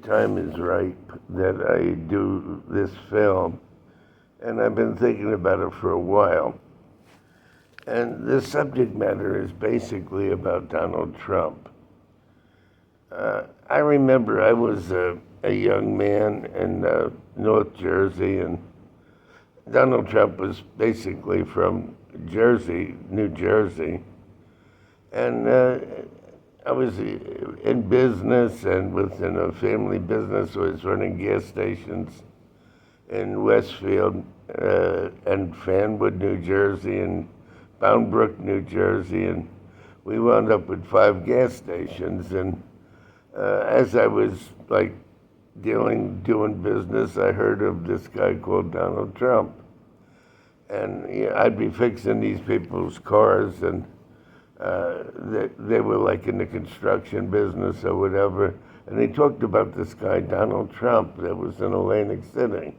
time is ripe that I do this film, and I've been thinking about it for a while. And the subject matter is basically about Donald Trump. I remember I was a young man in North Jersey, and Donald Trump was basically from Jersey, New Jersey. And I was in business and within a family business. I was running gas stations in Westfield and Fanwood, New Jersey, and Bound Brook, New Jersey. And we wound up with 5 gas stations. And as I was doing business, I heard of this guy called Donald Trump. And I'd be fixing these people's cars, and they were like in the construction business or whatever, and they talked about this guy, Donald Trump, that was in Atlantic City.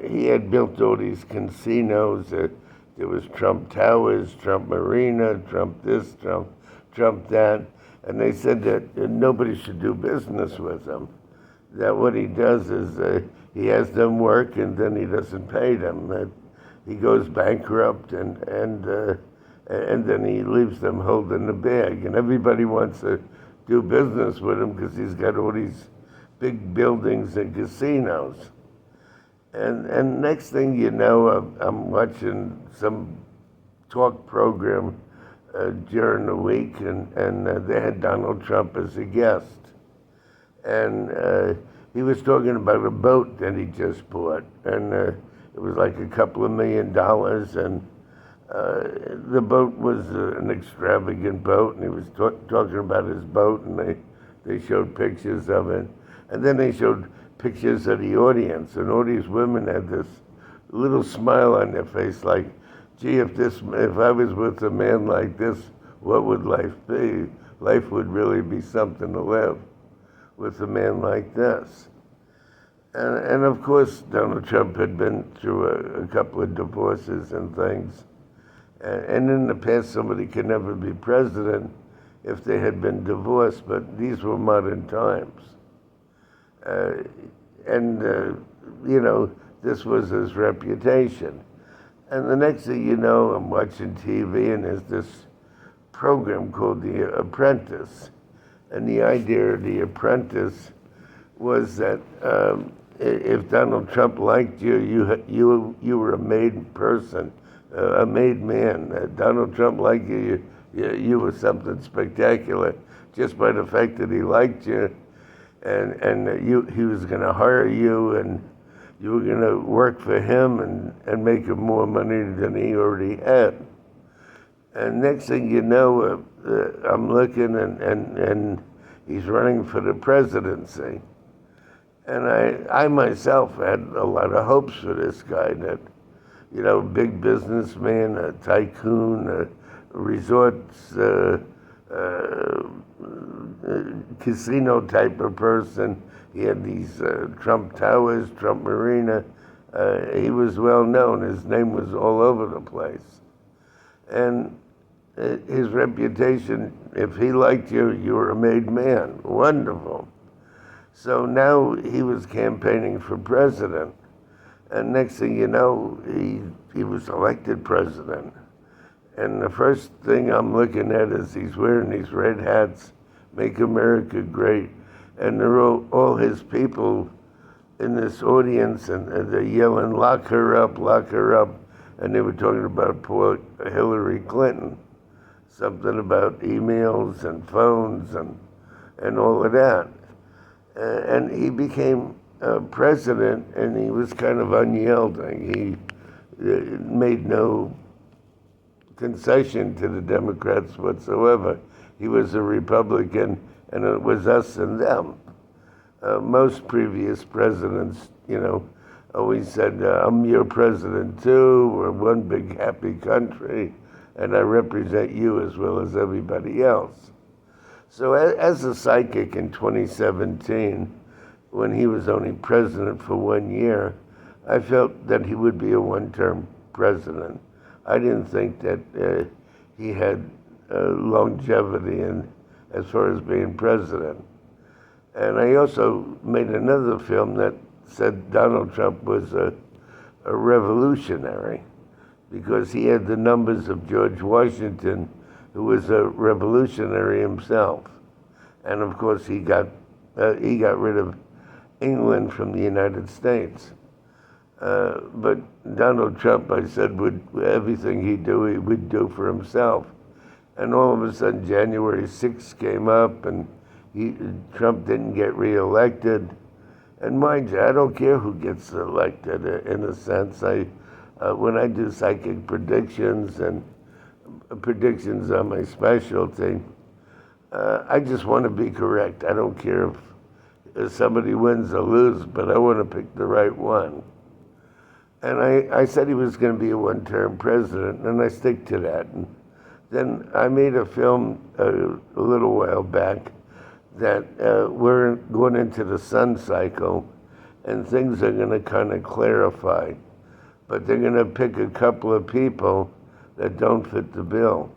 He had built all these casinos. There was Trump Towers, Trump Marina, Trump this, Trump that, and they said that nobody should do business with him. That what he does is he has them work and then he doesn't pay them. That he goes bankrupt and then he leaves them holding the bag. And everybody wants to do business with him because he's got all these big buildings and casinos. And next thing you know, I'm watching some talk program during the week, and they had Donald Trump as a guest. And he was talking about a boat that he just bought, and it was like a couple of $1 million, and the boat was an extravagant boat, and he was talking about his boat, and they showed pictures of it. And then they showed pictures of the audience, and all these women had this little smile on their face like, gee, if I was with a man like this, what would life be? Life would really be something to live with a man like this. And of course, Donald Trump had been through a couple of divorces and things. And in the past, somebody could never be president if they had been divorced, but these were modern times. This was his reputation. And the next thing you know, I'm watching TV, and there's this program called The Apprentice. And the idea of The Apprentice was that if Donald Trump liked you, you were a made person, a made man. Donald Trump liked you, you were something spectacular just by the fact that he liked you, and he was going to hire you, and you were going to work for him and make him more money than he already had. And next thing you know, I'm looking, and he's running for the presidency. And I myself had a lot of hopes for this guy, that, big businessman, a tycoon, a resorts, casino type of person. He had these Trump Towers, Trump Marina. He was well known. His name was all over the place. And his reputation, if he liked you, you were a made man. Wonderful. So now he was campaigning for president. And next thing you know, he was elected president. And the first thing I'm looking at is he's wearing these red hats, Make America Great. And they're all his people in this audience, and they're yelling, lock her up, lock her up. And they were talking about poor Hillary Clinton, something about emails and phones and all of that. And he became president, and he was kind of unyielding. He made no concession to the Democrats whatsoever. He was a Republican, and it was us and them. Most previous presidents, always said, I'm your president too, we're one big happy country, and I represent you as well as everybody else. So as a psychic in 2017, when he was only president for 1 year, I felt that he would be a one-term president. I didn't think that he had longevity as far as being president. And I also made another film that said Donald Trump was a revolutionary because he had the numbers of George Washington, who was a revolutionary himself. And of course, he got rid of England from the United States. But Donald Trump, I said, would everything he would do for himself. And all of a sudden, January 6th came up, and Trump didn't get reelected. And mind you, I don't care who gets elected. In a sense, when I do psychic predictions, and predictions are my specialty, I just want to be correct. I don't care if somebody wins or loses, but I want to pick the right one. And I said he was going to be a one-term president, and I stick to that. And then I made a film a little while back that we're going into the sun cycle, and things are going to kind of clarify. But they're going to pick a couple of people that don't fit the bill.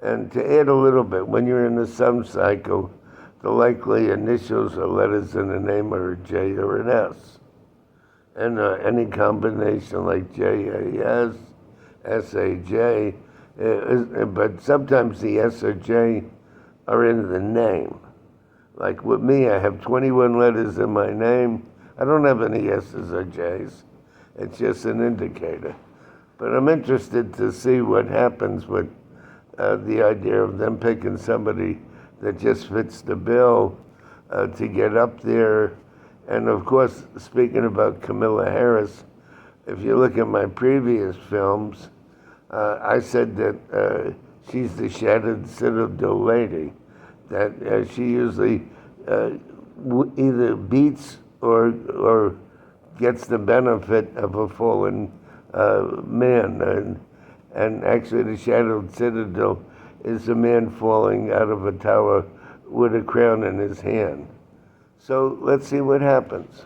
And to add a little bit, when you're in the sun cycle, the likely initials or letters in the name are a J or an S. And any combination like JAS, SAJ, but sometimes the S or J are in the name. Like with me, I have 21 letters in my name. I don't have any S's or J's. It's just an indicator. But I'm interested to see what happens with the idea of them picking somebody that just fits the bill to get up there. And of course, speaking about Kamala Harris, if you look at my previous films, I said that she's the shattered citadel lady, that she usually either beats or gets the benefit of a fallen man. And actually the shattered citadel is a man falling out of a tower with a crown in his hand. So let's see what happens.